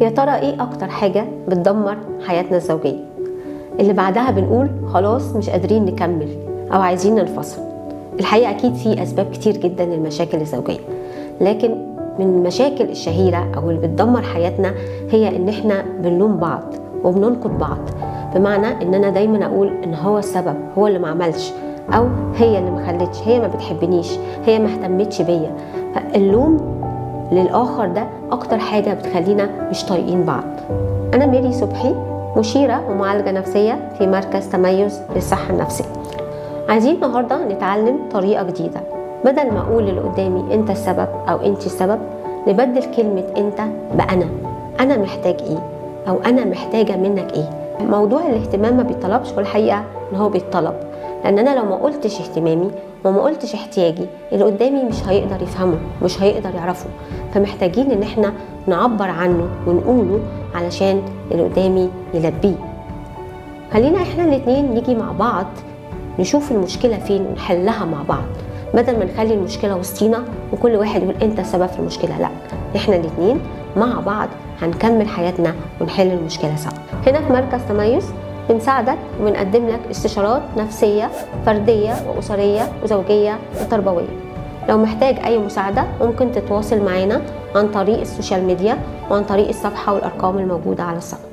يا ترى ايه اكتر حاجة بتدمر حياتنا الزوجية اللي بعدها بنقول خلاص مش قادرين نكمل او عايزين ننفصل؟ الحقيقة اكيد في اسباب كتير جدا للمشاكل الزوجية، لكن من المشاكل الشهيرة او اللي بتدمر حياتنا هي ان احنا بنلوم بعض وبننقد بعض. بمعنى ان انا دايما اقول ان هو السبب، هو اللي ما عملش، او هي اللي ما خلتش، هي ما بتحبنيش، هي ما اهتمتش بيا. فاللوم للآخر ده أكتر حاجة بتخلينا مش طايقين بعض. أنا ميري صبحي، مشيرة ومعالجة نفسية في مركز تميز للصحة النفسية. عايزين النهاردة نتعلم طريقة جديدة، بدل ما أقول اللي قدامي أنت السبب أو أنت السبب، نبدل كلمة أنت بأنا. أنا محتاج إيه أو أنا محتاجة منك إيه. موضوع الاهتمام ما بيطلبش، والحقيقة إن هو بيتطلب، لأن أنا لو ما قلتش اهتمامي وما قلتش احتياجي اللي قدامي مش هيقدر يفهمه، مش هيقدر يعرفه. فمحتاجين ان احنا نعبر عنه ونقوله علشان اللي قدامي يلبيه. خلينا احنا الاتنين نيجي مع بعض نشوف المشكلة فين ونحلها مع بعض، بدل ما نخلي المشكلة وسطينا وكل واحد يقول انت السبب في المشكلة. لا، احنا الاتنين مع بعض هنكمل حياتنا ونحل المشكلة سوا. هنا في مركز تميز بنساعدك وبنقدم لك استشارات نفسية فردية وأسرية وزوجية وتربوية. لو محتاج أي مساعدة ممكن تتواصل معنا عن طريق السوشيال ميديا وعن طريق الصفحة والأرقام الموجودة على الصفحة.